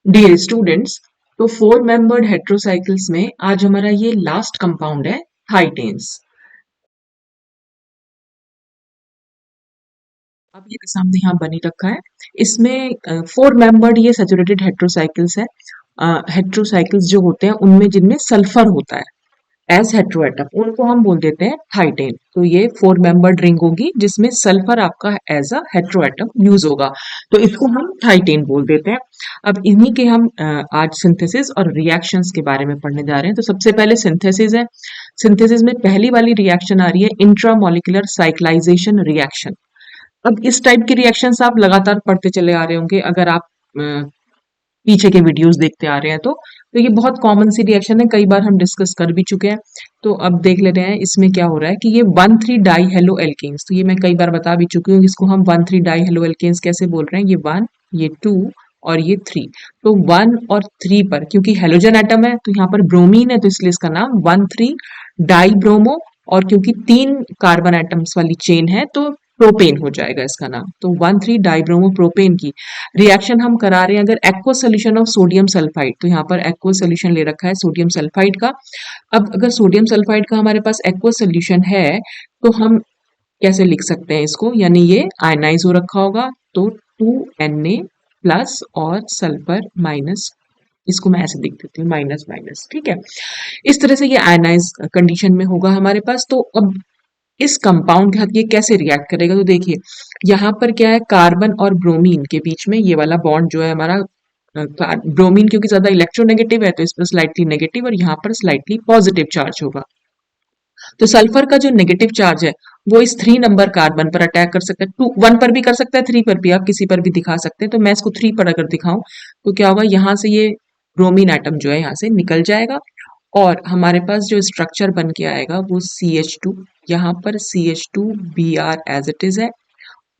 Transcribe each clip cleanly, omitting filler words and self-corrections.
Dear students, तो four membered हेट्रोसाइकिल्स में आज हमारा ये लास्ट कंपाउंड है थाइटेन्स। अब ये सामने यहाँ बनी रखा है। इसमें फोर मेंबर्ड ये सैचुरेटेड हेट्रोसाइकिल्स है। हेट्रोसाइकिल्स जो होते हैं उनमें जिनमें सल्फर होता है एज हेट्रोएटम, उनको हम बोल देते हैं थाइटेन। तो ये फोर मेंबर्ड रिंग होगी जिसमें सल्फर आपका एज अ हेट्रोएटम यूज होगा, तो इसको हम थाइटेन बोल देते हैं। अब इन्हीं के हम आज सिंथेसिस और रिएक्शंस के बारे में पढ़ने जा रहे हैं। तो सबसे पहले सिंथेसिस है। सिंथेसिस में पहली वाली रिएक्शन आ रही है इंट्रामोलिकुलर साइक्लाइजेशन रिएक्शन। अब इस टाइप के रिएक्शंस आप लगातार पढ़ते चले आ रहे होंगे अगर आप पीछे के वीडियोस देखते आ रहे हैं तो ये बहुत कॉमन सी रिएक्शन है, कई बार हम डिस्कस कर भी चुके हैं। तो अब देख ले रहे हैं इसमें क्या हो रहा है कि ये 1,3 डाई हेलो एल्केन्स, तो ये मैं कई बार बता भी चुकी हूँ। इसको हम 1,3 डाई हेलो एल्केन्स कैसे बोल रहे हैं, ये 1, ये 2 और ये 3। तो 1 और 3 पर क्योंकि हेलोजन एटम है तो यहाँ पर ब्रोमीन है, तो इसलिए इसका नाम 1,3 डाई ब्रोमो। और क्योंकि 3 कार्बन एटम्स वाली चेन है तो प्रोपेन हो जाएगा इसका नाम। तो 1,3 डाइब्रोमो प्रोपेन की रिएक्शन हम करा रहे हैं अगर aqueous solution of sodium sulphide. तो यहाँ पर एक्वस सोल्यूशन ले रखा है सोडियम सल्फाइड का। अब अगर सोडियम सल्फाइड का हमारे पास एक्वस सोल्यूशन है तो हम कैसे लिख सकते हैं इसको, यानी ये आयनाइज हो रखा होगा तो 2Na प्लस और सल्फर माइनस, इसको मैं ऐसे लिख देती हूँ माइनस माइनस, ठीक है। इस तरह से ये आयनाइज कंडीशन में होगा हमारे पास। तो अब इस कंपाउंड के साथ ये कैसे रिएक्ट करेगा, तो देखिए यहाँ पर क्या है, कार्बन और ब्रोमीन के बीच में ये वाला बॉन्ड जो है हमारा, ब्रोमीन क्योंकि ज्यादा इलेक्ट्रोनेगेटिव है तो इस पर स्लाइटली नेगेटिव और यहाँ पर स्लाइटली पॉजिटिव चार्ज होगा। तो सल्फर का जो नेगेटिव चार्ज है वो इस 3 नंबर कार्बन पर अटैक कर सकता है। 1 पर भी कर सकता है, 3 पर भी, आप किसी पर भी दिखा सकते हैं। तो मैं इसको 3 पर अगर दिखाऊं तो क्या होगा, यहाँ से ये ब्रोमीन एटम जो है यहाँ से निकल जाएगा और हमारे पास जो स्ट्रक्चर बन के आएगा वो CH2, यहाँ पर CH2Br एज इट इज है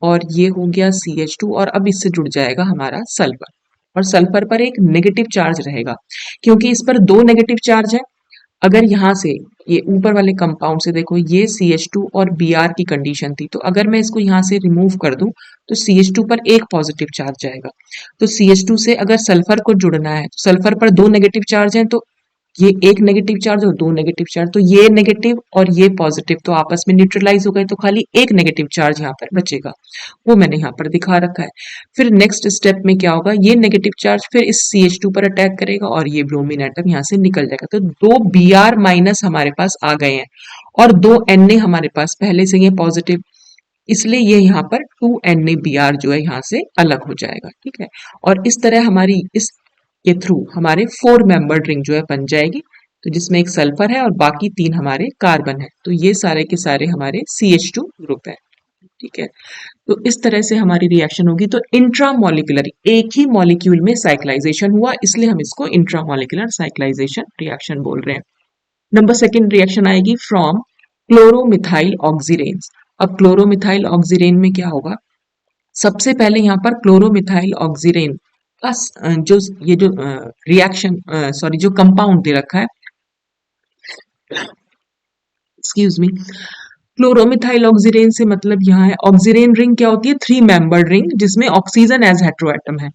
और ये हो गया CH2 और अब इससे जुड़ जाएगा हमारा सल्फर। और सल्फर पर एक नेगेटिव चार्ज रहेगा क्योंकि इस पर 2 नेगेटिव चार्ज है। अगर यहाँ से ये ऊपर वाले कंपाउंड से देखो, ये CH2 और Br की कंडीशन थी, तो अगर मैं इसको यहाँ से रिमूव कर दूं तो CH2 पर एक पॉजिटिव चार्ज जाएगा। तो CH2 से अगर सल्फर को जुड़ना है तो सल्फर पर 2 नेगेटिव चार्ज हैं, तो ये एक नेगेटिव चार्ज और 2 नेगेटिव चार्ज, तो ये नेगेटिव और ये पॉजिटिव तो आपस में न्यूट्रलाइज हो गए, तो खाली एक नेगेटिव चार्ज यहाँ पर बचेगा, वो मैंने यहाँ पर दिखा रखा है। फिर नेक्स्ट स्टेप में क्या होगा, ये नेगेटिव चार्ज फिर इस CH2 पर अटैक करेगा और ये ब्रोमीन एटम यहाँ से निकल जाएगा। तो 2 Br माइनस हमारे पास आ गए हैं और 2Na हमारे पास पहले से ये पॉजिटिव, इसलिए ये यहाँ पर 2NaBr जो है यहाँ से अलग हो जाएगा, ठीक है। और इस तरह हमारी इस के थ्रू हमारे फोर मेंबर्ड रिंग जो है बन जाएगी, तो जिसमें एक सल्फर है और बाकी 3 हमारे कार्बन है। तो ये सारे के सारे हमारे CH2 ग्रुप है, ठीक है। तो इस तरह से हमारी रिएक्शन होगी। तो इंट्रामोलिकुलर, एक ही मॉलिक्यूल में साइक्लाइजेशन हुआ, इसलिए हम इसको इंट्रामोलिकुलर साइक्लाइजेशन रिएक्शन बोल रहे हैं। नंबर सेकंड रिएक्शन आएगी फ्रॉम क्लोरोमिथाइल ऑक्सीरेन्स। अब क्लोरोमिथाइल ऑक्सीरेन में क्या होगा, सबसे पहले यहाँ पर क्लोरोमिथाइल ऑक्सीरेन का जो ये जो रिएक्शन, सॉरी, जो कंपाउंड दे रखा है, एक्सक्यूज मी, क्लोरोमिथाइल ऑक्सीरेन से मतलब यहाँ है ऑक्सीरेन रिंग क्या होती है, 3 मेंबर्ड रिंग जिसमें ऑक्सीजन एज हेट्रोएटम है।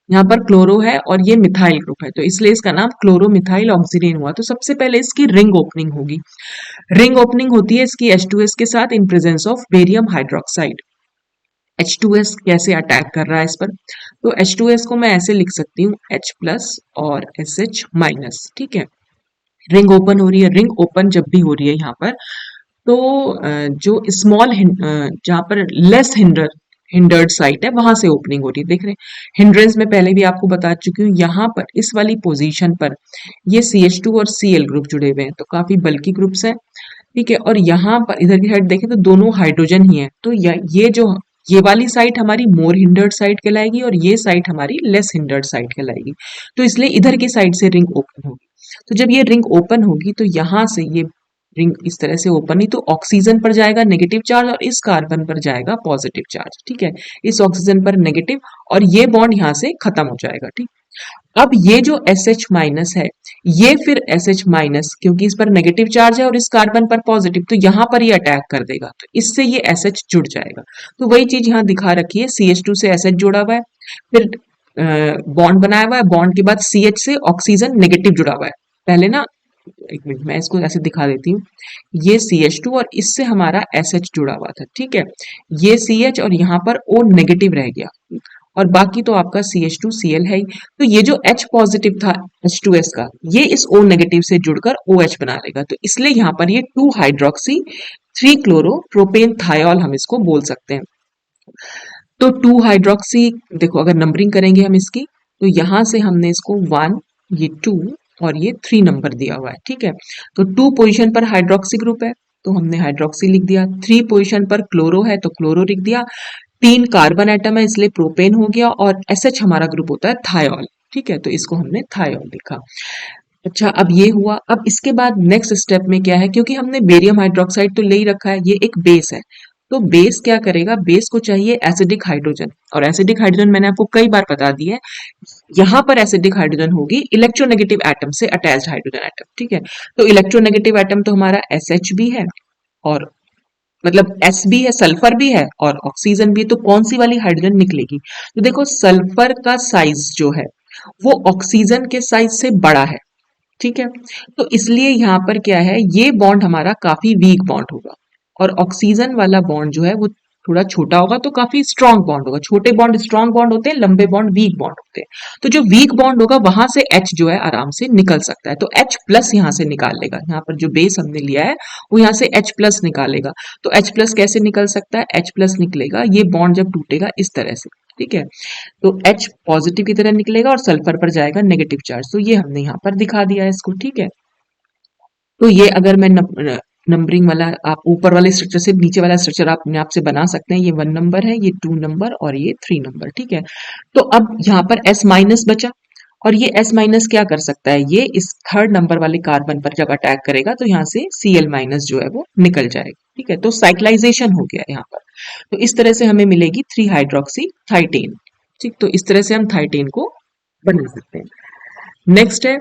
यहाँ पर क्लोरो है और ये मिथाइल ग्रुप है, तो इसलिए इसका नाम क्लोरोमिथाइल ऑक्सीरेन हुआ। तो सबसे पहले इसकी रिंग ओपनिंग होगी। रिंग ओपनिंग होती है इसकी H2S के साथ in presence of barium hydroxide. H2S कैसे अटैक कर रहा है इस पर, तो H2S को मैं ऐसे लिख सकती हूँ H प्लस और SH माइनस, ठीक है। रिंग ओपन हो रही है। रिंग ओपन जब भी हो रही है यहाँ पर तो जो स्मॉल जहाँ पर लेस हिंडर्ड साइट है वहां से ओपनिंग हो रही है, देख रहे हैं। हिंड्रेंस में पहले भी आपको बता चुकी हूँ, यहाँ पर इस वाली पोजीशन पर ये CH2 और Cl ग्रुप जुड़े हुए हैं, तो काफी बल्कि ग्रुप्स हैं, ठीक है। और यहाँ पर इधर की साइड देखें तो दोनों हाइड्रोजन ही है, तो ये जो ये वाली साइट हमारी मोर हिंडर्ड साइट कहलाएगी और ये साइट हमारी लेस हिंडर्ड साइट कहलाएगी। तो इसलिए इधर की साइड से रिंग ओपन होगी। तो जब ये रिंग ओपन होगी तो यहाँ से ये रिंग इस तरह से ओपन ही, तो ऑक्सीजन पर जाएगा नेगेटिव चार्ज और इस कार्बन पर जाएगा पॉजिटिव चार्ज, ठीक है। इस ऑक्सीजन पर नेगेटिव और ये बॉन्ड यहाँ से खत्म हो जाएगा, ठीक। अब ये जो SH माइनस है, ये फिर SH माइनस क्योंकि इस पर नेगेटिव चार्ज है और इस कार्बन पर पॉजिटिव, तो यहाँ पर ये अटैक कर देगा, तो इससे ये SH जुड़ जाएगा। तो वही चीज यहाँ दिखा रखी है, CH2 से SH जुड़ा हुआ है, फिर बॉन्ड बनाया हुआ है, बॉन्ड के बाद CH से ऑक्सीजन नेगेटिव जुड़ा हुआ है। पहले ना, एक मिनट मैं इसको ऐसे दिखा देती हूँ। ये CH2 और इससे हमारा SH जुड़ा हुआ था, ठीक है। ये CH और यहाँ पर O नेगेटिव रह गया, और बाकी तो आपका CH2Cl है ही। तो ये जो H पॉजिटिव था H2S का, ये इस O नेगेटिव से जुड़कर OH बना लेगा। तो इसलिए यहाँ पर ये 2 हाइड्रोक्सी 3 क्लोरो प्रोपेन थायोल हम इसको बोल सकते हैं। तो 2 हाइड्रोक्सी, देखो अगर नंबरिंग करेंगे हम इसकी, तो यहां से हमने इसको 1, ये 2 और ये 3 नंबर दिया हुआ है, ठीक है। तो 2 पोजीशन पर हाइड्रोक्सी ग्रुप है तो हमने हाइड्रोक्सी लिख दिया, 3 पोजीशन पर क्लोरो है तो क्लोरो लिख दिया, 3 कार्बन एटम है इसलिए प्रोपेन हो गया, और SH हमारा ग्रुप होता है थायोल, ठीक है। तो इसको हमने थायोल लिखा। अच्छा, अब ये हुआ। अब इसके बाद नेक्स्ट स्टेप में क्या है, क्योंकि हमने बेरियम हाइड्रोक्साइड तो ले ही रखा है, ये एक बेस है। तो बेस क्या करेगा, बेस को चाहिए एसिडिक हाइड्रोजन, और एसिडिक हाइड्रोजन मैंने आपको कई बार बता दिया है। यहाँ पर एसिडिक हाइड्रोजन होगी इलेक्ट्रोनेगेटिव एटम से अटैच्ड हाइड्रोजन एटम, ठीक है। तो इलेक्ट्रोनेगेटिव एटम तो हमारा SH भी है, और मतलब S भी है, सल्फर भी है और ऑक्सीजन भी है। तो कौन सी वाली हाइड्रोजन निकलेगी, तो देखो सल्फर का साइज जो है वो ऑक्सीजन के साइज से बड़ा है, ठीक है। तो इसलिए यहाँ पर क्या है, ये बॉन्ड हमारा काफी वीक बॉन्ड होगा, और ऑक्सीजन वाला बॉन्ड जो है वो थोड़ा छोटा होगा, तो काफी स्ट्रांग बॉन्ड होगा। छोटे बॉन्ड स्ट्रांग बॉन्ड होते हैं, लंबे बॉन्ड वीक बॉन्ड होते हैं। तो जो वीक बॉन्ड होगा वहां से H जो है आराम से निकल सकता है, तो H प्लस यहाँ से निकाल लेगा। यहाँ पर जो बेस हमने लिया है वो यहाँ से H प्लस निकालेगा। तो H प्लस कैसे निकल सकता है, H प्लस निकलेगा, ये बॉन्ड जब टूटेगा इस तरह से, ठीक है। तो H पॉजिटिव की तरह निकलेगा और सल्फर पर जाएगा नेगेटिव चार्ज। तो ये हमने यहाँ पर दिखा दिया है इसको, ठीक है। तो ये अगर मैं नंबरिंग वाला, आप ऊपर वाले स्ट्रक्चर से नीचे वाला स्ट्रक्चर आप अपने आप से बना सकते हैं। ये 1 नंबर है, ये 2 नंबर और ये 3 नंबर, ठीक है। तो अब यहाँ पर S माइनस बचा, और ये S माइनस क्या कर सकता है, ये इस थर्ड नंबर वाले कार्बन पर जब अटैक करेगा तो यहाँ से Cl माइनस जो है वो निकल जाएगा, ठीक है। तो साइक्लाइजेशन हो गया यहाँ पर। तो इस तरह से हमें मिलेगी 3 हाइड्रोक्सी थाइटेन, ठीक। तो इस तरह से हम थाइटेन को बना सकते हैं। नेक्स्ट है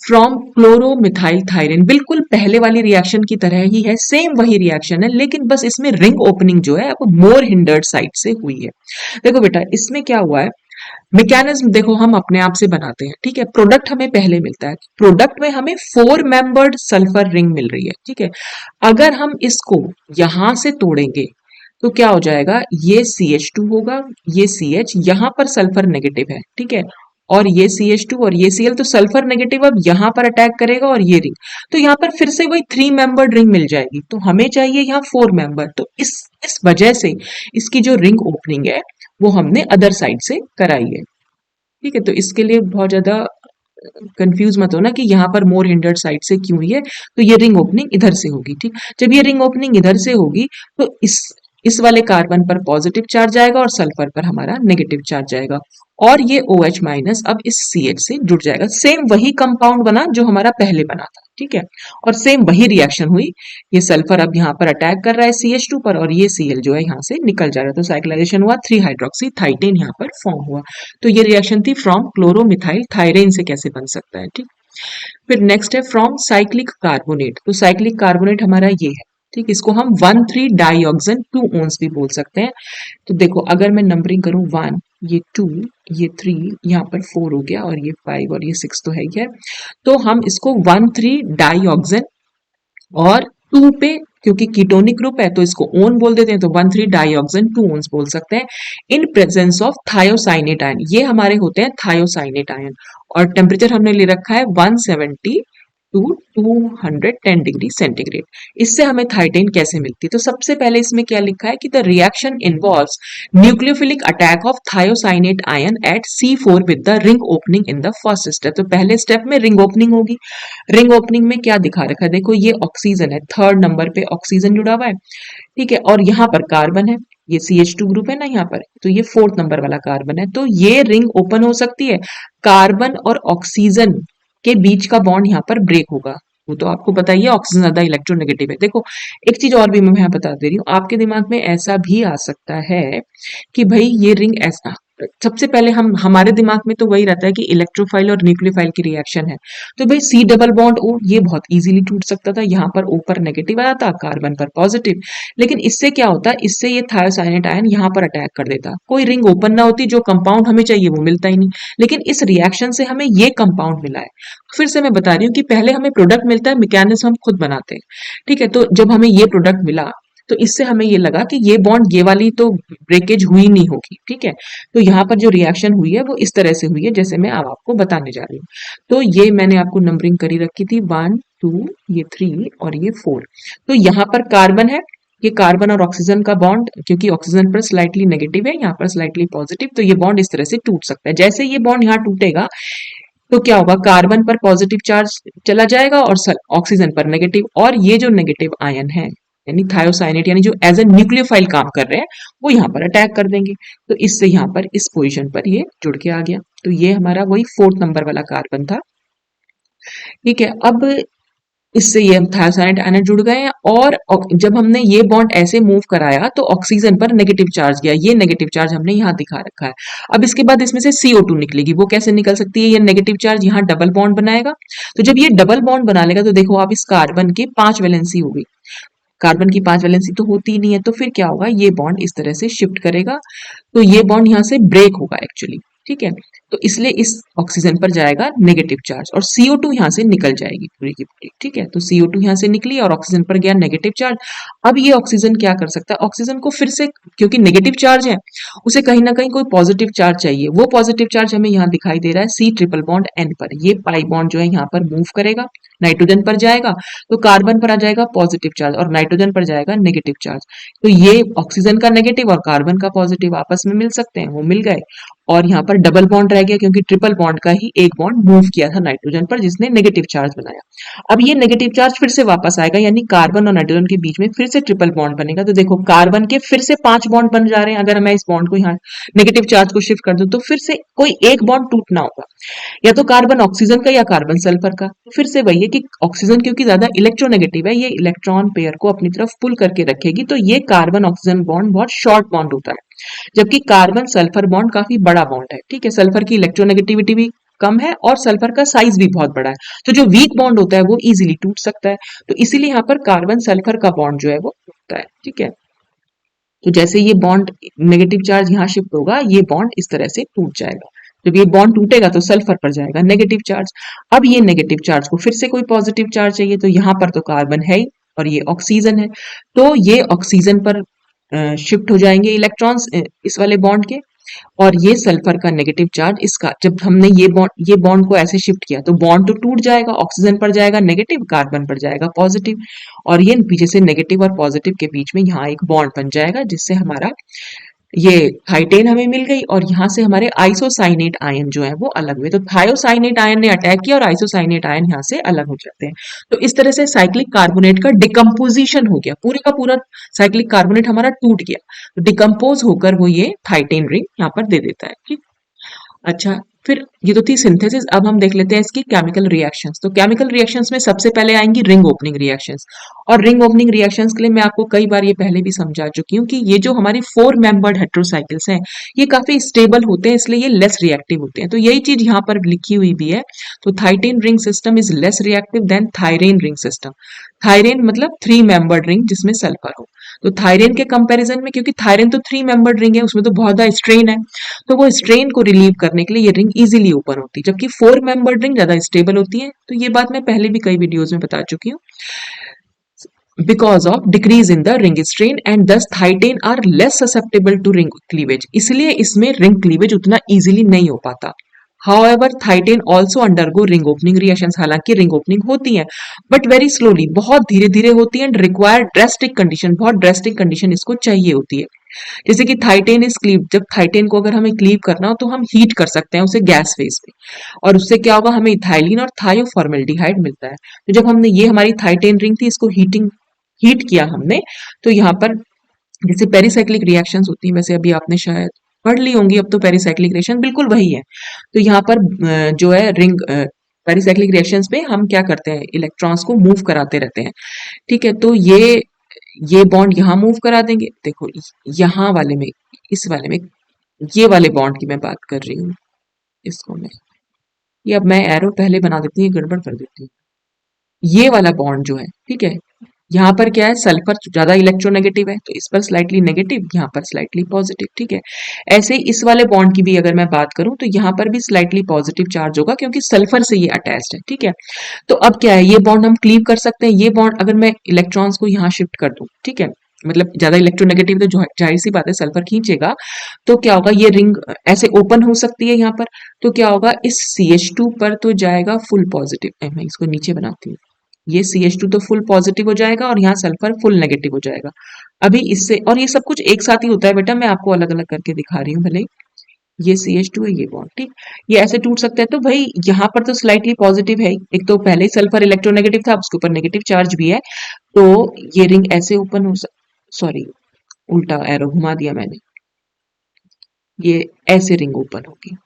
फ्रॉम क्लोरोमिथाइल थायरीन, बिल्कुल पहले वाली रिएक्शन की तरह ही है, सेम वही रिएक्शन है, लेकिन बस इसमें रिंग ओपनिंग जो है वो मोर हिंडर्ड साइड से हुई है। देखो बेटा, इसमें क्या हुआ है, मैकेनिज्म देखो हम अपने आप से बनाते हैं, ठीक है। प्रोडक्ट हमें पहले मिलता है, प्रोडक्ट में हमें 4 मेंबर्ड सल्फर रिंग मिल रही है, ठीक है। अगर हम इसको यहां से तोड़ेंगे तो क्या हो जाएगा, ये CH2 होगा, ये CH, यहां पर सल्फर नेगेटिव है, ठीक है, और ये CH2 और ये Cl, तो सल्फर नेगेटिव अब यहां पर अटैक करेगा और ये रिंग, तो यहां पर फिर से वही 3 मेंबर्ड रिंग मिल जाएगी। तो हमें चाहिए यहाँ 4 मेंबर, तो इस वजह से इसकी जो रिंग ओपनिंग है वो हमने अदर साइड से कराई है, ठीक है। तो इसके लिए बहुत ज्यादा कंफ्यूज मत होना कि यहाँ पर मोर हिंडर्ड साइड से क्यों हुई है, तो ये रिंग ओपनिंग इधर से होगी, ठीक। जब ये रिंग ओपनिंग इधर से होगी तो इस वाले कार्बन पर पॉजिटिव चार्ज आएगा और सल्फर पर हमारा नेगेटिव चार्ज आएगा, और ये OH माइनस अब इस CH से जुड़ जाएगा। सेम वही कंपाउंड बना जो हमारा पहले बना था, ठीक है, और सेम वही रिएक्शन हुई। ये सल्फर अब यहाँ पर अटैक कर रहा है CH2 पर, और ये Cl जो है यहाँ से निकल जा रहा है। तो साइक्लाइजेशन हुआ, 3 हाइड्रोक्सी थाइटेन यहाँ पर फॉर्म हुआ। तो ये रिएक्शन थी फ्रॉम क्लोरोमिथाइल थायरेन से कैसे बन सकता है, ठीक। फिर नेक्स्ट है फ्रॉम साइक्लिक कार्बोनेट, तो साइक्लिक कार्बोनेट हमारा ये है, ठीक। इसको हम 1,3 डाईऑक्सन 2 ओन्स भी बोल सकते हैं। तो देखो अगर मैं नंबरिंग करूं 1, ये 2, ये 3, यहाँ पर 4 हो गया, और ये 5 और ये 6 तो है ही है। तो हम इसको 1,3 डाईऑक्सन और 2 पे, क्योंकि कीटोनिक ग्रुप है तो इसको ओन बोल देते हैं, तो 1,3 डाईऑक्सन 2 ओन्स बोल सकते हैं in presence of thiocyanate ion. ये हमारे होते हैं थायोसाइनेट आयन, और टेम्परेचर हमने ले रखा है 170 टू 210 डिग्री सेंटीग्रेड। इससे हमें थाइटेन कैसे मिलती है, तो सबसे पहले इसमें क्या लिखा है कि the reaction involves nucleophilic attack of thiocyanate ion at C4 with the ring opening in the first step. तो पहले स्टेप में रिंग ओपनिंग होगी। रिंग ओपनिंग में क्या दिखा रखा है, देखो ये ऑक्सीजन है, थर्ड नंबर पे ऑक्सीजन जुड़ा हुआ है, ठीक है, और यहाँ पर कार्बन है, ये CH2 ग्रुप है ना यहाँ पर, तो ये 4th नंबर वाला कार्बन है। तो ये रिंग ओपन हो सकती है, कार्बन और ऑक्सीजन के बीच का बॉन्ड यहाँ पर ब्रेक होगा। वो तो आपको पता ही है, ऑक्सीजन ज्यादा इलेक्ट्रोनेगेटिव है। देखो एक चीज और भी मैं यहाँ बता दे रही हूँ, आपके दिमाग में ऐसा भी आ सकता है कि भाई ये रिंग ऐसा, सबसे पहले हम हमारे दिमाग में तो वही रहता है कि इलेक्ट्रोफाइल और न्यूक्लियोफाइल की रिएक्शन है, तो भाई सी डबल बॉन्ड ओ ये बहुत इजीली टूट सकता था, यहाँ पर ओ पर नेगेटिव आया था, कार्बन पर पॉजिटिव। लेकिन इससे क्या होता, इससे ये थायोसाइनेट आयन यहाँ पर अटैक कर देता, कोई रिंग ओपन ना होती, जो कंपाउंड हमें चाहिए वो मिलता ही नहीं। लेकिन इस रिएक्शन से हमें ये कंपाउंड मिला है। फिर से मैं बता रही हूँ कि पहले हमें प्रोडक्ट मिलता है, मैकेनिज्म हम खुद बनाते हैं। ठीक है, तो जब हमें ये प्रोडक्ट मिला तो इससे हमें ये लगा कि ये बॉन्ड ये वाली तो ब्रेकेज हुई नहीं होगी। ठीक है, तो यहाँ पर जो रिएक्शन हुई है वो इस तरह से हुई है जैसे मैं अब आपको बताने जा रही हूँ। तो ये मैंने आपको नंबरिंग करी रखी थी, 1 2 ये 3 और ये 4। तो यहाँ पर कार्बन है, ये कार्बन और ऑक्सीजन का बॉन्ड, क्योंकि ऑक्सीजन पर स्लाइटली नेगेटिव है, यहाँ पर स्लाइटली पॉजिटिव, तो ये बॉन्ड इस तरह से टूट सकता है। जैसे ये बॉन्ड यहाँ टूटेगा तो क्या होगा, कार्बन पर पॉजिटिव चार्ज चला जाएगा और ऑक्सीजन पर नेगेटिव, और ये जो नेगेटिव आयन है यानी थायोसाइनेट यानी जो एज ए न्यूक्लियोफाइल काम कर रहे हैं वो यहाँ पर अटैक कर देंगे। तो इससे यहाँ पर इस पोजीशन पर ये जुड़ के आ गया। तो ये हमारा वही 4th नंबर वाला कार्बन था। ठीक है, अब इससे ये थायोसाइनेट आयन जुड़ गए हैं, और जब हमने ये बॉन्ड ऐसे मूव कराया तो ऑक्सीजन पर नेगेटिव चार्ज गया, ये नेगेटिव चार्ज हमने यहाँ दिखा रखा है। अब इसके बाद इसमें से CO2 निकलेगी, वो कैसे निकल सकती है, ये नेगेटिव चार्ज यहाँ डबल बॉन्ड बनाएगा। तो जब ये डबल बॉन्ड बना लेगा तो देखो आप इस कार्बन की 5 वैलेंसी होगी, कार्बन की 5 वैलेंसी तो होती ही नहीं है, तो फिर क्या होगा, ये बॉन्ड इस तरह से शिफ्ट करेगा, तो ये बॉन्ड यहाँ से ब्रेक होगा एक्चुअली। ठीक है, तो इसलिए इस ऑक्सीजन पर जाएगा नेगेटिव चार्ज और CO2 यहाँ से निकल जाएगी पूरी की पूरी। ठीक है, तो CO2 यहाँ से निकली और ऑक्सीजन पर गया नेगेटिव चार्ज। अब ये ऑक्सीजन क्या कर सकता है, ऑक्सीजन को फिर से, क्योंकि नेगेटिव चार्ज है, उसे कहीं ना कहीं कोई पॉजिटिव चार्ज चाहिए, वो पॉजिटिव चार्ज हमें यहाँ दिखाई दे रहा है C ट्रिपल बॉन्ड N पर। ये पाई बॉन्ड जो है यहाँ पर मूव करेगा, नाइट्रोजन पर जाएगा, तो कार्बन पर आ जाएगा पॉजिटिव चार्ज और नाइट्रोजन पर जाएगा नेगेटिव चार्ज। तो ये ऑक्सीजन का नेगेटिव और कार्बन का पॉजिटिव आपस में मिल सकते हैं, वो मिल गए, और यहाँ पर डबल बॉन्ड रह गया, क्योंकि ट्रिपल बॉन्ड का ही एक बॉन्ड मूव किया था नाइट्रोजन पर जिसने नेगेटिव चार्ज बनाया। अब ये नेगेटिव चार्ज फिर से वापस आएगा, यानी कार्बन और नाइट्रोजन के बीच में फिर से ट्रिपल बॉन्ड बनेगा। तो देखो कार्बन के फिर से 5 बॉन्ड बन जा रहे हैं, अगर मैं इस बॉन्ड को यहाँ नेगेटिव चार्ज को शिफ्ट कर दूं तो फिर से कोई एक बॉन्ड टूटना होगा, या तो कार्बन ऑक्सीजन का या कार्बन सल्फर का। फिर से वही है कि ऑक्सीजन क्योंकि ज्यादा इलेक्ट्रोनेगेटिव है, ये इलेक्ट्रॉन पेयर को अपनी तरफ पुल करके रखेगी, तो ये कार्बन ऑक्सीजन बॉन्ड बहुत शॉर्ट बॉन्ड होता है, जबकि कार्बन सल्फर बॉन्ड काफी बड़ा बॉन्ड है। ठीक है, सल्फर की इलेक्ट्रोनेगेटिविटी भी कम है और सल्फर का साइज भी बहुत बड़ा है, तो जो वीक बॉन्ड होता है वो इजीली टूट सकता है। तो इसीलिए यहाँ पर कार्बन सल्फर का बॉन्ड जो है वो टूटता है। ठीक है, तो जैसे ये बॉन्ड नेगेटिव चार्ज यहाँ शिफ्ट होगा, ये बॉन्ड इस तरह से टूट जाएगा। जब ये बॉन्ड टूटेगा तो सल्फर पर जाएगा नेगेटिव चार्ज। अब ये नेगेटिव चार्ज को फिर से कोई पॉजिटिव चार्ज चाहिए, तो यहाँ पर तो कार्बन है ही और ये ऑक्सीजन है, तो ये ऑक्सीजन पर शिफ्ट हो जाएंगे इलेक्ट्रॉन्स इस वाले बॉन्ड के, और ये सल्फर का नेगेटिव चार्ज इसका, जब हमने ये बॉन्ड को ऐसे शिफ्ट किया तो बॉन्ड तो टूट जाएगा, ऑक्सीजन पर जाएगा नेगेटिव, कार्बन पर जाएगा पॉजिटिव, और ये पीछे से नेगेटिव और पॉजिटिव के बीच में यहाँ एक बॉन्ड बन जाएगा, जिससे हमारा ये थाइटेन हमें मिल गई, और यहाँ से हमारे आइसोसाइनेट आयन जो है वो अलग हुए। तो थायोसाइनेट आयन ने अटैक किया और आइसोसाइनेट आयन यहाँ से अलग हो जाते हैं। तो इस तरह से साइक्लिक कार्बोनेट का डिकम्पोजिशन हो गया, पूरे का पूरा साइक्लिक कार्बोनेट हमारा टूट गया, तो डिकम्पोज होकर वो ये थाइटेन रिंग यहाँ पर दे देता है। ठीक, अच्छा, फिर ये तो थी सिंथेसिस। अब हम देख लेते हैं इसकी केमिकल रिएक्शंस। तो केमिकल रिएक्शंस में सबसे पहले आएंगी रिंग ओपनिंग रिएक्शंस, और रिंग ओपनिंग रिएक्शंस के लिए मैं आपको कई बार ये पहले भी समझा चुकी हूँ कि ये जो हमारी 4 मेंबर्ड हेट्रोसाइकिल्स हैं ये काफी स्टेबल होते हैं, इसलिए ये लेस रिएक्टिव होते हैं। तो यही चीज यहाँ पर लिखी हुई भी है। तो thietane ring system is less reactive than thiirane ring system. Thiirane मतलब 3 मेंबर्ड रिंग जिसमें सल्फर हो। तो थायरेन के कंपैरिजन में, क्योंकि थायरेन तो 3 मेंबर्ड रिंग है, उसमें तो बहुत ज्यादा स्ट्रेन है, तो वो स्ट्रेन को रिलीव करने के लिए ये रिंग इजीली ओपन होती है, जबकि 4 मेंबर्ड रिंग ज्यादा स्टेबल होती है। तो ये बात मैं पहले भी कई वीडियोस में बता चुकी हूँ। Because of decrease in the ring strain and thus thietane are less susceptible to ring cleavage, इसलिए इसमें रिंग क्लीवेज उतना इजीली नहीं हो पाता। However, thietane also undergo ring opening reactions, हालांकि रिंग ओपनिंग होती है बट वेरी स्लोली, बहुत धीरे धीरे होती है, एंड रिक्वायर ड्रेस्टिक कंडीशन, बहुत ड्रेस्टिक कंडीशन इसको चाहिए होती है। जैसे कि थाइटेन इज क्लीव, जब थाइटेन को अगर हमें क्लीव करना हो तो हम हीट कर सकते हैं उसे गैस फेज में, और उससे क्या होगा, हमें इथाइलिन और थायोफॉर्मेल्डिहाइड मिलता है। तो जब हमने ये हमारी थाइटेन रिंग थी, इसको हीट किया हमने, तो यहाँ पर जैसे पेरिसाइक्लिक रिएक्शंस होती है, वैसे अभी आपने शायद पढ़ ली होंगी, अब तो पेरिसाइक्लिक रिएक्शन बिल्कुल वही है। तो यहाँ पर जो है रिंग पेरिसाइक्लिक रिएक्शंस में हम क्या करते हैं, इलेक्ट्रॉन्स को मूव कराते रहते हैं। ठीक है, तो ये बॉन्ड यहाँ मूव करा देंगे, देखो यहाँ वाले में, इस वाले में ये वाले बॉन्ड की मैं बात कर रही हूँ। इसको मैं, ये अब मैं एरो पहले बना देती हूँ, ये गड़बड़ कर देती हूँ। ये वाला बॉन्ड जो है, ठीक है, यहाँ पर क्या है, सल्फर ज्यादा इलेक्ट्रोनेगेटिव है तो इस पर स्लाइटली नेगेटिव, यहाँ पर स्लाइटली पॉजिटिव, ठीक है। ऐसे ही इस वाले बॉन्ड की भी अगर मैं बात करूं तो यहाँ पर भी स्लाइटली पॉजिटिव चार्ज होगा क्योंकि सल्फर से ये अटैच्ड है, ठीक है। तो अब क्या है, ये बॉन्ड हम क्लीव कर सकते हैं। ये बॉन्ड अगर मैं इलेक्ट्रॉन्स को यहाँ शिफ्ट कर दूं, ठीक है, मतलब ज्यादा इलेक्ट्रोनेगेटिव तो जाहिर सी बात है सल्फर खींचेगा, तो क्या होगा, ये रिंग ऐसे ओपन हो सकती है यहाँ पर। तो क्या होगा, इस CH2 पर तो जाएगा फुल पॉजिटिव, मैं इसको नीचे बनाती हूँ, ये CH2 तो फुल पॉजिटिव हो जाएगा और यहाँ सल्फर फुल नेगेटिव हो जाएगा। अभी इससे, और ये सब कुछ एक साथ ही होता है बेटा, मैं आपको अलग अलग करके दिखा रही हूँ भले ही। ये CH2 है, ये बॉन्ड, ठीक, ये ऐसे टूट सकते हैं। तो भाई यहाँ पर तो स्लाइटली पॉजिटिव है ही, एक तो पहले ही सल्फर इलेक्ट्रोनेगेटिव था, उसके ऊपर नेगेटिव चार्ज भी है, तो ये रिंग ऐसे ओपन हो, सॉरी उल्टा एरो घुमा दिया मैंने, ये ऐसे रिंग ओपन होगी,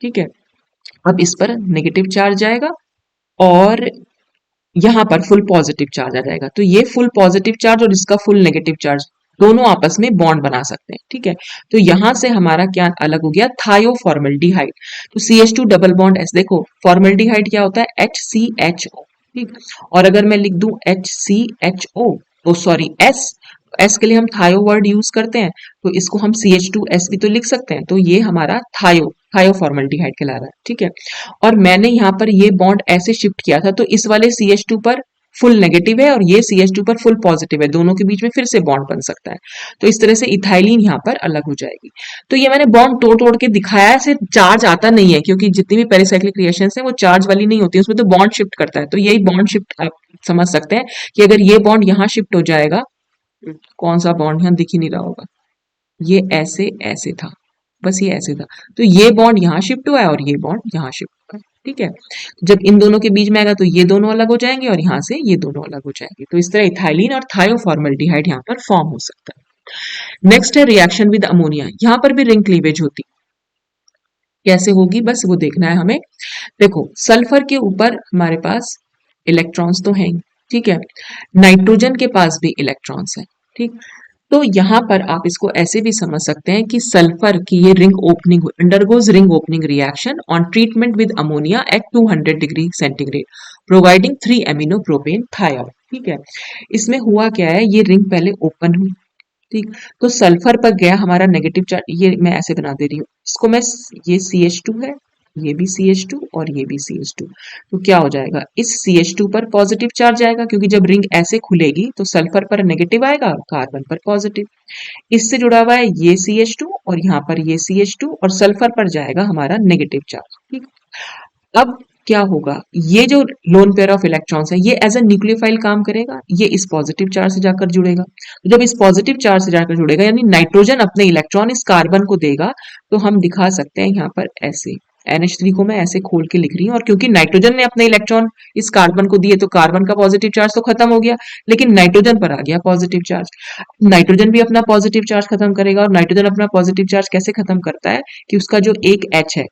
ठीक है। अब इस पर नेगेटिव चार्ज आएगा और यहाँ पर फुल पॉजिटिव चार्ज आ जाएगा, तो ये फुल पॉजिटिव चार्ज और इसका फुल नेगेटिव चार्ज दोनों आपस में बॉन्ड बना सकते हैं, ठीक है। तो यहां से हमारा क्या अलग हो गया, थायोफॉर्मल्डिहाइड। तो CH2 डबल बॉन्ड एस, देखो फॉर्मल्डिहाइड क्या होता है, HCHO, ठीक। और अगर मैं लिख दूं HCHO, ओ सॉरी एस, एस के लिए हम थायो वर्ड यूज करते हैं, तो इसको हम CH2S भी तो लिख सकते हैं, तो ये हमारा थायोफॉर्मल्डिहाइड कहला रहा है, ठीक है। और मैंने यहाँ पर ये बॉन्ड ऐसे शिफ्ट किया था, तो इस वाले CH2 पर फुल नेगेटिव है और ये CH2 पर फुल पॉजिटिव है, दोनों के बीच में फिर से बॉन्ड बन सकता है। तो इस तरह से इथाइलिन यहाँ पर अलग हो जाएगी। तो ये मैंने बॉन्ड तोड़ तोड़ के दिखाया है, सिर्फ चार्ज आता नहीं है, क्योंकि जितनी भी पेरिसाइक्लिक रिएक्शंस है वो चार्ज वाली नहीं होती, उसमें तो बॉन्ड शिफ्ट करता है। तो यही बॉन्ड शिफ्ट आप समझ सकते हैं कि अगर ये बॉन्ड यहाँ शिफ्ट हो जाएगा, कौन सा बॉन्ड यहाँ दिख ही नहीं रहा होगा, ये ऐसे ऐसे था, बस ये ऐसे था, तो ये बॉन्ड यहाँ शिफ्ट हुआ है और ये बॉन्ड यहाँ शिफ्ट हुआ है, ठीक है। जब इन दोनों के बीच में आएगा तो ये दोनों अलग हो जाएंगे और यहाँ से ये दोनों अलग हो जाएंगे, तो इस तरह इथाइलिन और थायोफॉर्मल्डिहाइड यहाँ पर फॉर्म हो सकता है। नेक्स्ट है रिएक्शन विद अमोनिया, यहाँ पर भी रिंग क्लीवेज होती, कैसे होगी बस वो देखना है हमें। देखो सल्फर के ऊपर हमारे पास इलेक्ट्रॉन्स तो हैं, ठीक है, नाइट्रोजन के पास भी इलेक्ट्रॉन्स हैं, ठीक। तो यहाँ पर आप इसको ऐसे भी समझ सकते हैं कि सल्फर की ये ring opening undergoes ring opening reaction on treatment with ammonia at 200 degree centigrade providing 3 amino propane thiol, ठीक है। इसमें हुआ क्या है, ये रिंग पहले ओपन हुई, ठीक, तो सल्फर पर गया हमारा नेगेटिव चार्ज, ये मैं ऐसे बना दे रही हूँ इसको मैं, ये CH2 है, ये भी CH2 और ये भी CH2, तो क्या हो जाएगा, इस CH2 पर पॉजिटिव चार्ज आएगा क्योंकि जब रिंग ऐसे खुलेगी तो सल्फर पर नेगेटिव आएगा, कार्बन पर पॉजिटिव। इससे जुड़ा हुआ है ये CH2 और यहाँ पर ये CH2 और सल्फर पर जाएगा हमारा नेगेटिव चार्ज, ठीक। अब क्या होगा, ये जो लोन पेयर ऑफ इलेक्ट्रॉन्स है ये एज अ न्यूक्लियोफाइल काम करेगा, ये इस पॉजिटिव चार्ज से जाकर जुड़ेगा, तो जब इस पॉजिटिव चार्ज से जाकर जुड़ेगा यानी नाइट्रोजन अपने इलेक्ट्रॉन इस कार्बन को देगा, तो हम दिखा सकते हैं यहाँ पर ऐसे, NH3 को मैं ऐसे खोल के लिख रही हूँ, और क्योंकि नाइट्रोजन ने अपने इलेक्ट्रॉन इस कार्बन को दिए तो कार्बन का पॉजिटिव चार्ज तो खत्म हो गया, लेकिन नाइट्रोजन पर आ गया पॉजिटिव चार्ज। नाइट्रोजन भी अपना पॉजिटिव चार्ज खत्म करेगा, और नाइट्रोजन अपना पॉजिटिव चार्ज कैसे खत्म करता है कि उसका जो एक H है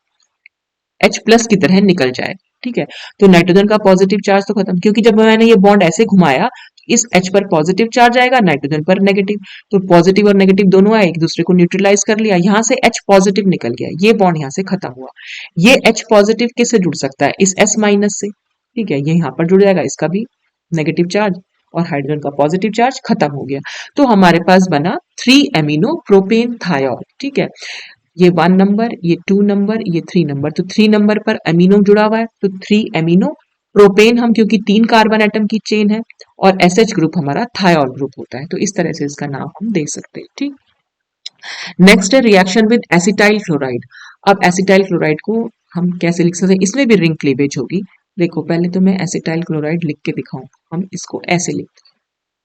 H प्लस की तरह निकल जाए, ठीक है। तो नाइट्रोजन का पॉजिटिव चार्ज तो खत्म, क्योंकि जब मैंने ये बॉन्ड ऐसे घुमाया इस H पर पॉजिटिव चार्ज आएगा, नाइट्रोजन पर नेगेटिव, तो पॉजिटिव और नेगेटिव दोनों आए, एक दूसरे को न्यूट्रलाइज कर लिया, यहाँ से H पॉजिटिव निकल गया, ये बॉन्ड यहाँ से खत्म हुआ। ये H पॉजिटिव किससे जुड़ सकता है, इस S माइनस से, ठीक है, ये यहाँ पर जुड़ जाएगा, इसका भी नेगेटिव चार्ज और हाइड्रोजन का पॉजिटिव चार्ज खत्म हो गया। तो हमारे पास बना 3 एमिनो प्रोपेन थायोल, ठीक है। ये 1 नंबर, ये 2 नंबर, ये 3 नंबर, तो 3 नंबर पर अमीनो जुड़ा हुआ है, तो 3 एमिनो प्रोपेन, हम क्योंकि 3 कार्बन एटम की चेन है, और SH ग्रुप हमारा थायोल ग्रुप होता है, तो इस तरह से इसका नाम हम दे सकते हैं, ठीक। नेक्स्ट है रिएक्शन विद एसिटाइल क्लोराइड। अब एसिटाइल क्लोराइड को हम कैसे लिख सकते हैं, इसमें भी रिंग क्लीवेज होगी। देखो पहले तो मैं एसिटाइल क्लोराइड लिख के दिखाऊं, हम इसको ऐसे लिखते हैं,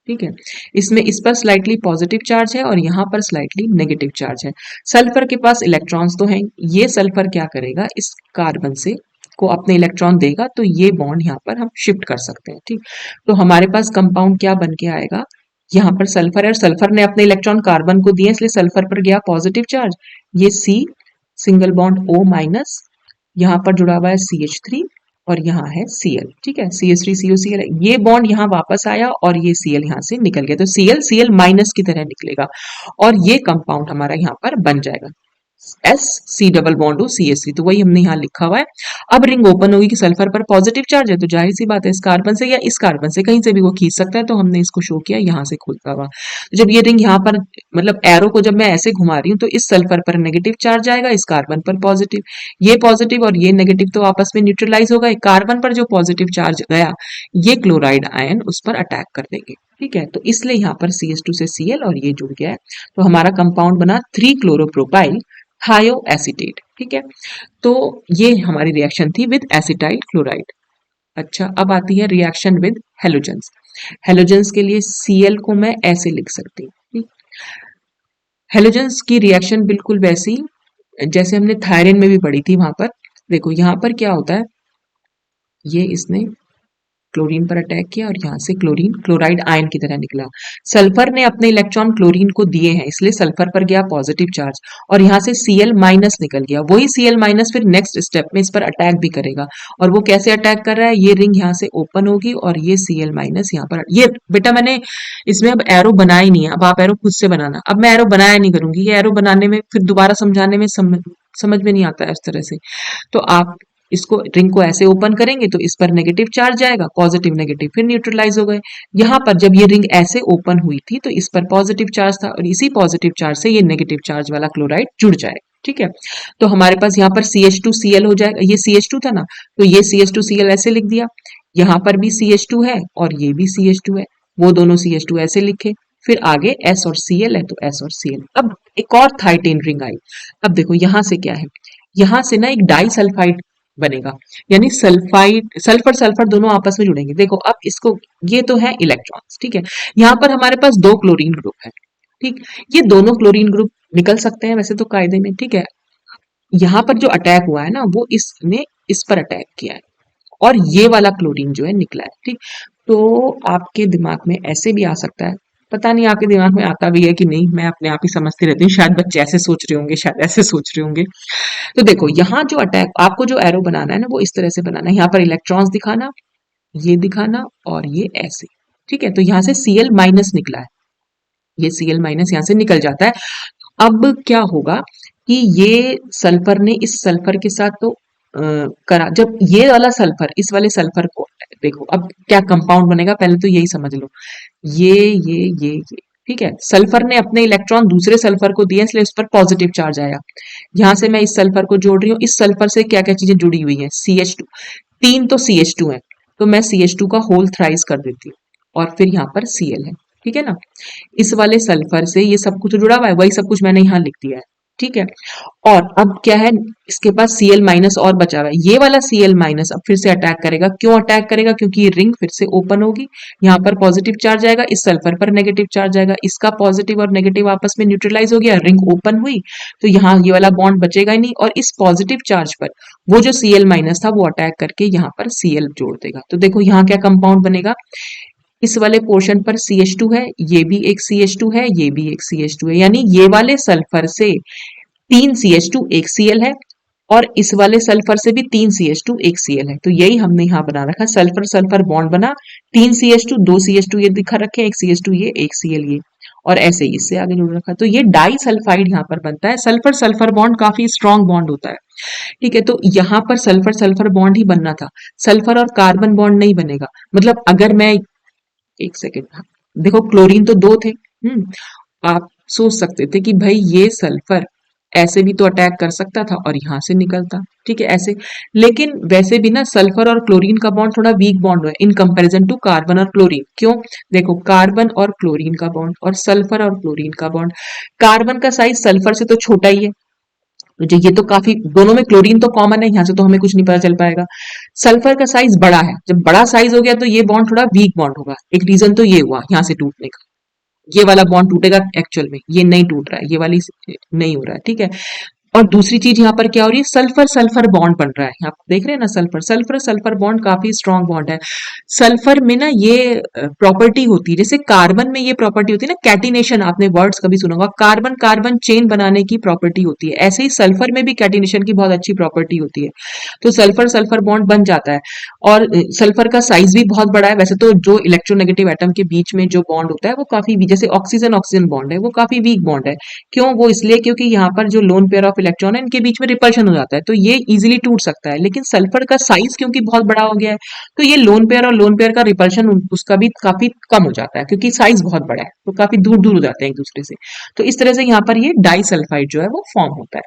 ठीक है। इसमें इस पर स्लाइटली पॉजिटिव चार्ज है और यहाँ पर स्लाइटली नेगेटिव चार्ज है। सल्फर के पास इलेक्ट्रॉन्स तो हैं, ये सल्फर क्या करेगा, इस कार्बन से को अपने इलेक्ट्रॉन देगा, तो ये बॉन्ड यहाँ पर हम शिफ्ट कर सकते हैं, ठीक। तो हमारे पास कंपाउंड क्या बन के आएगा, यहाँ पर सल्फर है और सल्फर ने अपने इलेक्ट्रॉन कार्बन को दिए, इसलिए सल्फर पर गया पॉजिटिव चार्ज, ये C single bond O minus, यहाँ पर जुड़ा हुआ है CH3 और यहाँ है Cl, ठीक है, CH3COCl, ये बॉन्ड यहाँ वापस आया और ये Cl यहाँ से निकल गया, तो Cl Cl माइनस की तरह निकलेगा और ये कंपाउंड हमारा यहाँ पर बन जाएगा। एस सी डबल बॉन्ड हो सी एस सी, तो वही हमने यहाँ लिखा हुआ है। अब रिंग ओपन होगी कि सल्फर पर पॉजिटिव चार्ज है, तो जाहिर सी बात है इस कार्बन से या इस कार्बन से कहीं से भी वो खींच सकता है, तो हमने इसको शो किया यहाँ से खुलता हुआ। तो जब ये रिंग यहाँ पर मतलब एरो को जब मैं ऐसे घुमा रही हूँ तो इस सल्फर पर नेगेटिव चार्ज आएगा, इस कार्बन पर पॉजिटिव और ये नेगेटिव तो आपस में न्यूट्रलाइज होगा। कार्बन पर जो पॉजिटिव चार्ज गया ये क्लोराइड आयन उस पर अटैक कर देंगे। ठीक है, तो इसलिए यहाँ पर CH2 से Cl और ये जुड़ गया है, तो हमारा कंपाउंड बना 3 क्लोरोप्रोपाइल थायो एसीटेट। ठीक है, तो ये हमारी रिएक्शन थी विद एसिटाइल क्लोराइड। अच्छा, अब आती है रिएक्शन विद हेलोजेंस। हेलोजेंस के लिए Cl को मैं ऐसे लिख सकती हूँ। हेलोजेंस की रिएक्शन बिल्कुल वैसी जैसे हमने थायरीन में भी पढ़ी थी। वहां पर देखो, यहाँ पर क्या होता है, ये इसने क्लोरीन पर अटैक किया और यहाँ से क्लोरीन क्लोराइड आयन की तरह निकला। सल्फर ने अपने इलेक्ट्रॉन क्लोरीन को दिए हैं, इसलिए सल्फर पर गया पॉजिटिव चार्ज और यहाँ से Cl माइनस निकल गया। वही Cl माइनस फिर नेक्स्ट स्टेप में इस पर अटैक भी करेगा, और वो कैसे अटैक कर रहा है, ये रिंग यहाँ से ओपन होगी और ये Cl माइनस यहाँ पर। ये बेटा मैंने इसमें अब एरो बनाया ही नहीं है, अब आप एरो खुद से बनाना। अब मैं एरो बनाया नहीं करूंगी, ये एरो बनाने में फिर दोबारा समझाने में समझ में नहीं आता है इस तरह से। तो आप इसको रिंग को ऐसे ओपन करेंगे तो इस पर नेगेटिव चार्ज जाएगा, पॉजिटिव नेगेटिव फिर न्यूट्रलाइज हो गए। यहाँ पर जब ये रिंग ऐसे ओपन हुई थी तो इस पर पॉजिटिव चार्ज था और इसी पॉजिटिव चार्ज से ये नेगेटिव चार्ज वाला क्लोराइड जुड़ जाएगा। ठीक है, तो हमारे पास यहाँ पर CH2Cl हो जाएगा। ये CH2 था ना, तो ये CH2Cl ऐसे लिख दिया। यहाँ पर भी CH2 है और ये भी CH2 है, वो दोनों CH2 ऐसे लिखे। फिर आगे S और Cl है तो S और Cl। अब एक और थाइटेन रिंग आई। अब देखो यहाँ से क्या है, यहाँ से ना एक डाई सल्फाइड बनेगा, यानी सल्फाइड सल्फर सल्फर दोनों आपस में जुड़ेंगे। देखो अब इसको, ये तो है इलेक्ट्रॉन्स। ठीक है, यहाँ पर हमारे पास 2 क्लोरीन ग्रुप है। ठीक, ये दोनों क्लोरीन ग्रुप निकल सकते हैं वैसे तो कायदे में। ठीक है, यहाँ पर जो अटैक हुआ है ना वो इसने इस पर अटैक किया है और ये वाला क्लोरीन जो है निकला है। ठीक, तो आपके दिमाग में ऐसे भी आ सकता है, पता नहीं आपके दिमाग में आता भी है कि नहीं, मैं अपने आप ही समझती रहती हूँ, शायद बच्चे ऐसे सोच रहे होंगे, शायद ऐसे सोच रहे होंगे। तो देखो यहाँ जो अटैक आपको जो एरो बनाना है ना वो इस तरह से बनाना है, यहाँ पर इलेक्ट्रॉन्स दिखाना, ये दिखाना और ये ऐसे। ठीक है, तो यहाँ से Cl माइनस निकला है, ये Cl माइनस यहाँ से निकल जाता है। अब क्या होगा कि ये सल्फर ने इस सल्फर के साथ तो करा, जब ये वाला सल्फर इस वाले सल्फर को, देखो अब क्या कंपाउंड बनेगा पहले तो यही समझ लो। ये ठीक है, सल्फर ने अपने इलेक्ट्रॉन दूसरे सल्फर को दिए इसलिए उस पर पॉजिटिव चार्ज आया। यहाँ से मैं इस सल्फर को जोड़ रही हूँ, इस सल्फर से क्या क्या चीजें जुड़ी हुई हैं, CH2, 3 तो CH2 है, तो मैं CH2 का होल थ्राइस कर देती हूँ और फिर यहाँ पर Cl है। ठीक है ना, इस वाले सल्फर से ये सब कुछ जुड़ा हुआ है, वही सब कुछ मैंने यहाँ लिख दिया है। ठीक है, और अब क्या है, इसके पास Cl माइनस और बचा हुआ है, ये वाला Cl माइनस अब फिर से अटैक करेगा। क्यों अटैक करेगा, क्योंकि ये रिंग फिर से ओपन होगी, यहाँ पर पॉजिटिव चार्ज आएगा, इस सल्फर पर नेगेटिव चार्ज आएगा, इसका पॉजिटिव और नेगेटिव आपस में न्यूट्रलाइज हो गया, रिंग ओपन हुई, तो यहाँ ये वाला बॉन्ड बचेगा ही नहीं और इस पॉजिटिव चार्ज पर वो जो Cl माइनस था वो अटैक करके यहाँ पर Cl जोड़ देगा। तो देखो यहाँ क्या कंपाउंड बनेगा, इस वाले पोर्शन पर CH2 है, ये भी एक CH2 है, ये भी एक CH2 है, यानी ये वाले सल्फर से 3 CH2 एक Cl है और इस वाले सल्फर से भी 3 CH2 एक Cl है। तो यही हमने यहाँ बना रखा, सल्फर सल्फर बॉन्ड बना, 3 CH2 2 CH2 ये दिखा रखे, एक CH2 ये एक Cl ये, और ऐसे ही इससे आगे जुड़ रखा। तो ये डाई सल्फाइड यहाँ पर बनता है। सल्फर सल्फर बॉन्ड काफी स्ट्रॉन्ग बॉन्ड होता है। ठीक है, तो यहाँ पर सल्फर सल्फर बॉन्ड ही बनना था, सल्फर और कार्बन बॉन्ड नहीं बनेगा। मतलब अगर मैं, एक सेकेंड, देखो क्लोरीन तो 2 थे। आप सोच सकते थे कि भाई ये सल्फर ऐसे भी तो अटैक कर सकता था और यहां से निकलता। ठीक है, ऐसे, लेकिन वैसे भी ना सल्फर और क्लोरीन का बॉन्ड थोड़ा वीक बॉन्ड है इन कंपैरिजन टू कार्बन और क्लोरीन। क्यों, देखो कार्बन और क्लोरीन का बॉन्ड और सल्फर और क्लोरीन का बॉन्ड, कार्बन का साइज सल्फर से तो छोटा ही है, तो ये तो काफी, दोनों में क्लोरीन तो कॉमन है, यहाँ से तो हमें कुछ नहीं पता चल पाएगा। सल्फर का साइज बड़ा है, जब बड़ा साइज हो गया तो ये बॉन्ड थोड़ा वीक बॉन्ड होगा। एक रीजन तो ये हुआ यहाँ से टूटने का, ये वाला बॉन्ड टूटेगा, एक्चुअल में ये नहीं टूट रहा है, ये वाली नहीं हो रहा है। ठीक है, और दूसरी चीज यहाँ पर क्या हो रही है, सल्फर सल्फर बॉन्ड बन रहा है, आप देख रहे हैं ना, सल्फर सल्फर सल्फर बॉन्ड काफी स्ट्रॉन्ग बॉन्ड है। सल्फर में ना ये प्रॉपर्टी होती है, जैसे कार्बन में ये प्रॉपर्टी होती है ना, कैटिनेशन, आपने वर्ड्स कभी सुना होगा, कार्बन कार्बन चेन बनाने की प्रॉपर्टी होती है, ऐसे ही सल्फर में भी कैटिनेशन की बहुत अच्छी प्रॉपर्टी होती है। तो सल्फर सल्फर बॉन्ड बन जाता है और सल्फर का साइज भी बहुत बड़ा है। वैसे तो जो इलेक्ट्रोनेगेटिव एटम के बीच में जो बॉन्ड होता है वो काफी, जैसे ऑक्सीजन ऑक्सीजन बॉन्ड है वो काफी वीक बॉन्ड है। क्यों, वो इसलिए क्योंकि यहाँ पर जो लोन पेयर ऑफ इलेक्ट्रॉन है, इनके बीच में रिपल्शन हो जाता है, तो ये इजीली टूट सकता है। लेकिन सल्फर का साइज क्योंकि बहुत बड़ा हो गया है, तो ये लोन पेयर और लोन पेयर का रिपल्शन उसका भी काफी कम हो जाता है, क्योंकि साइज बहुत बड़ा है, तो काफी दूर दूर हो जाते हैं एक दूसरे से। तो इस तरह से यहाँ पर ये डाई सल्फाइड जो है वो फॉर्म होता है।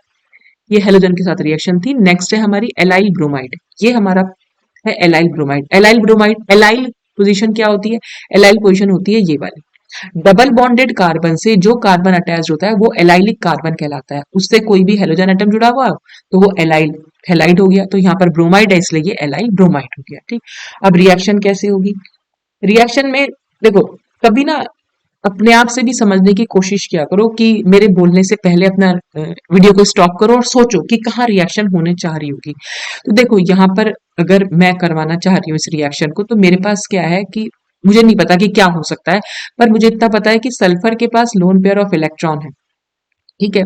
ये हेलोजन के साथ रिएक्शन थी। नेक्स्ट है हमारी एलाइल ब्रोमाइड। ये हमारा है allyl bromide. Allyl bromide, allyl position क्या होती है? एलाइल पोजीशन होती है ये वाली। डबल बॉन्डेड कार्बन से जो कार्बन अटैच होता है वो एलाइलिक कार्बन कहलाता है। उससे कोई भी हेलोजन एटम जुड़ा हुआ तो वो एलाइल हेलाइड हो गया। तो यहाँ पर ब्रोमाइड है इसलिए ये एलाइल ब्रोमाइड हो गया। ठीक, अब रिएक्शन कैसे होगी? रिएक्शन में देखो, कभी ना अपने आप से भी समझने की कोशिश किया करो कि मेरे बोलने से पहले अपना वीडियो को स्टॉप करो और सोचो कि कहाँ रिएक्शन होने चाह रही होगी। तो देखो यहाँ पर अगर मैं करवाना चाह रही हूँ इस रिएक्शन को, तो मेरे पास क्या है कि मुझे नहीं पता कि क्या हो सकता है, पर मुझे इतना पता है कि सल्फर के पास लोन पेयर ऑफ इलेक्ट्रॉन है। ठीक है,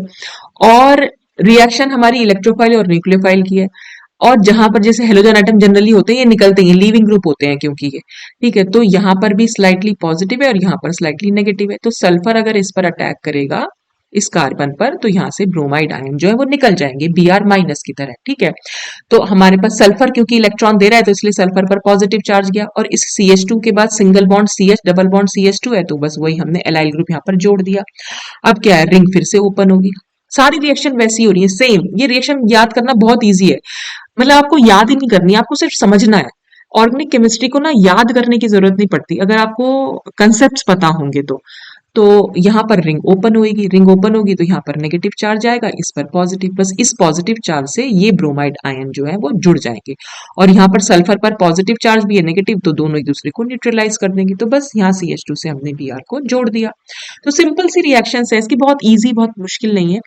और रिएक्शन हमारी इलेक्ट्रोफाइल और न्यूक्लियोफाइल की है। और जहां पर जैसे हेलोजन एटम जनरली होते हैं ये निकलते हैं, लीविंग ग्रुप होते हैं क्योंकि ये, ठीक है, तो यहाँ पर भी स्लाइटली पॉजिटिव है और यहाँ पर स्लाइटली नेगेटिव है। तो सल्फर अगर इस पर अटैक करेगा इस कार्बन पर, तो यहाँ से ब्रोमाइड आयन जो है वो निकल जाएंगे Br माइनस की तरह। ठीक है, तो हमारे पास सल्फर क्योंकि इलेक्ट्रॉन दे रहा है तो इसलिए सल्फर पर पॉजिटिव चार्ज गया, और इस CH2 के बाद single bond CH, double bond CH2 है, तो बस वही हमने एलाइल ग्रुप यहाँ पर जोड़ दिया। अब क्या है, रिंग फिर से ओपन होगी। सारी रिएक्शन वैसी हो रही है, सेम। ये रिएक्शन याद करना बहुत ईजी है, मतलब आपको याद ही नहीं करनी है, आपको सिर्फ समझना है। ऑर्गेनिक केमिस्ट्री को ना याद करने की जरूरत नहीं पड़ती अगर आपको कंसेप्ट पता होंगे तो यहाँ पर रिंग ओपन होगी, रिंग ओपन होगी तो यहाँ पर नेगेटिव चार्ज आएगा, इस पर पॉजिटिव, बस इस पॉजिटिव चार्ज से ये ब्रोमाइड आयन जो है वो जुड़ जाएंगे। और यहाँ पर सल्फर पर पॉजिटिव चार्ज भी है नेगेटिव, तो दोनों एक दूसरे को न्यूट्रलाइज कर देंगे। तो बस यहाँ CH2 से हमने Br को जोड़ दिया। तो सिंपल सी रिएक्शन है इसकी, बहुत ईजी, बहुत मुश्किल नहीं है।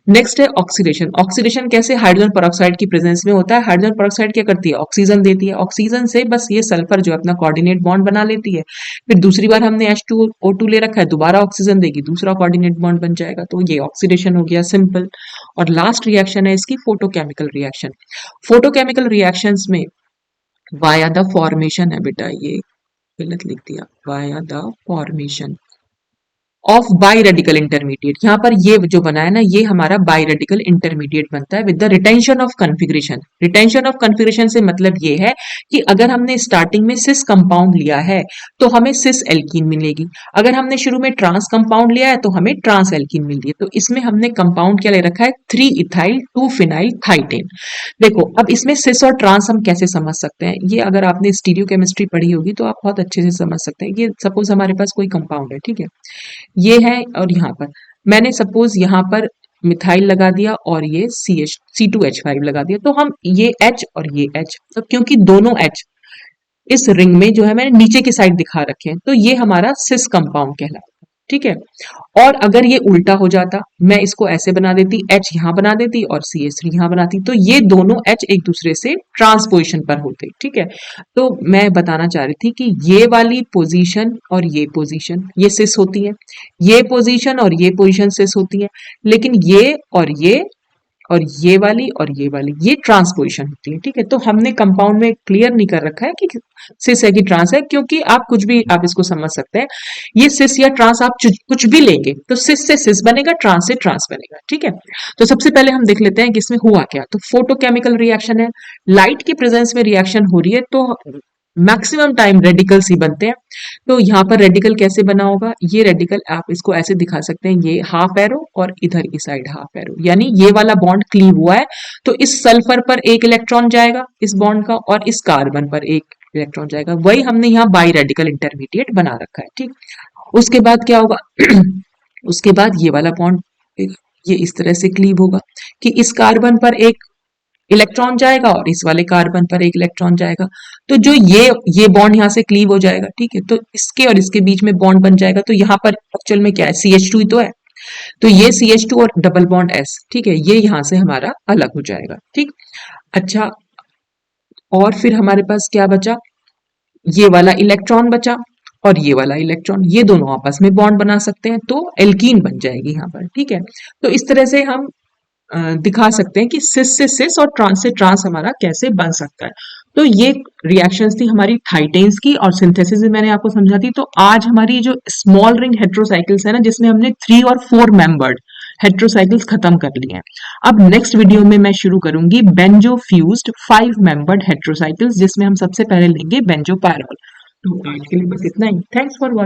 नेक्स्ट है ऑक्सीडेशन। ऑक्सीडेशन कैसे हाइड्रोजन पेरोक्साइड की प्रेजेंस में होता है। हाइड्रोजन पेरोक्साइड क्या करती है, ऑक्सीजन देती है। ऑक्सीजन से बस ये सल्फर जो अपना कोऑर्डिनेट बॉन्ड बना लेती है, फिर दूसरी बार हमने H2O2 ले रखा है, दोबारा ऑक्सीजन देगी, दूसरा कोऑर्डिनेट बॉन्ड बन जाएगा। तो ये ऑक्सीडेशन हो गया, सिंपल। और लास्ट रिएक्शन है इसकी फोटोकेमिकल रिएक्शन। फोटोकेमिकल रिएक्शंस में वाया द फॉर्मेशन है, बेटा ये गलत लिख दिया, via the formation of by radical intermediate. यहाँ पर ये जो बना है ना, ये हमारा बाई रेडिकल इंटरमीडिएट बनता है with the retention of configuration. Retention of configuration से मतलब ये है कि अगर हमने स्टार्टिंग में सिस कंपाउंड लिया है तो हमें सिस एल्कीन मिलेगी, अगर हमने शुरू में ट्रांस कंपाउंड लिया है तो हमें ट्रांस एल्कीन मिल रही है। तो इसमें हमने कंपाउंड क्या ले रखा है, 3 इथाइल 2 फिनाइल थाइटेन। देखो अब इसमें सिस और ट्रांस हम कैसे समझ सकते हैं, ये अगर आपने स्टीरियो केमिस्ट्री पढ़ी होगी तो आप बहुत अच्छे से समझ सकते हैं। ये सपोज हमारे पास कोई कंपाउंड है, ठीक है, ये है, और यहाँ पर मैंने सपोज यहाँ पर मिथाइल लगा दिया और ये C2H5 लगा दिया, तो हम ये H और ये H, तो क्योंकि दोनों H इस रिंग में जो है मैंने नीचे की साइड दिखा रखे हैं, तो ये हमारा सिस कंपाउंड कहलाता है। ठीक है, और अगर ये उल्टा हो जाता, मैं इसको ऐसे बना देती, H यहाँ बना देती और CH3 यहाँ बनाती, तो ये दोनों H एक दूसरे से ट्रांसपोजिशन पर होते। ठीक है, तो मैं बताना चाह रही थी कि ये वाली पोजीशन और ये पोजीशन ये सिस होती है, ये पोजीशन और ये पोजीशन सिस होती है, लेकिन ये और ये वाली ये ट्रांसपोजिशन होती है। ठीक है, तो हमने कंपाउंड में क्लियर नहीं कर रखा है कि सिस है कि ट्रांस है, क्योंकि आप कुछ भी आप इसको समझ सकते हैं, ये सिस या ट्रांस आप कुछ भी लेंगे तो सिस से सिस बनेगा, ट्रांस से ट्रांस बनेगा। ठीक है, तो सबसे पहले हम देख लेते हैं कि इसमें हुआ क्या। तो फोटोकेमिकल रिएक्शन है, लाइट के प्रेजेंस में रिएक्शन हो रही है, तो मैक्सिमम टाइम रेडिकल्स ही बनते हैं। तो यहाँ पर रेडिकल कैसे बना होगा, ये रेडिकल आप इसको ऐसे दिखा सकते हैं, ये हाफ एरो और इधर की साइड हाफ एरो, यानी ये वाला बॉन्ड क्लीव हुआ है तो इस सल्फर पर एक इलेक्ट्रॉन जाएगा इस बॉन्ड का, और इस कार्बन पर एक इलेक्ट्रॉन जाएगा। वही हमने यहाँ बाई रेडिकल इंटरमीडिएट बना रखा है। ठीक, उसके बाद क्या होगा उसके बाद ये वाला बॉन्ड ये इस तरह से क्लीव होगा कि इस कार्बन पर एक इलेक्ट्रॉन जाएगा और इस वाले कार्बन पर एक इलेक्ट्रॉन जाएगा, तो जो ये बॉन्ड यहाँ से क्लीव हो जाएगा। ठीक है, तो इसके और इसके बीच में बॉन्ड बन जाएगा, तो यहाँ पर एक्चुअल में क्या है, CH2 ही तो है, तो ये CH2 और डबल बॉन्ड S, ठीक है, ये यहाँ से हमारा अलग हो जाएगा। ठीक, अच्छा, और फिर हमारे पास क्या बचा, ये वाला इलेक्ट्रॉन बचा और ये वाला इलेक्ट्रॉन, ये दोनों आपस में बॉन्ड बना सकते हैं, तो एल्कीन बन जाएगी यहाँ पर। ठीक है, तो इस तरह से हम दिखा सकते हैं कि सिस से सिस और ट्रांस से ट्रांस हमारा कैसे बन सकता है। तो ये रिएक्शंस थी हमारी थाइटेन्स की, और सिंथेसिस भी मैंने आपको समझा दी। तो आज हमारी जो स्मॉल रिंग हेट्रोसाइकिल्स है ना, जिसमें हमने 3 और 4 मेंबर्ड हेट्रोसाइकिल्स खत्म कर लिए हैं। अब नेक्स्ट वीडियो में मैं शुरू करूंगी बेंजो फ्यूज्ड 5 मेंबर्ड हेट्रोसाइकिल्स, जिसमें हम सबसे पहले लेंगे बेंजो पायरॉल। तो आज के लिए बस इतना ही। Thanks for watching.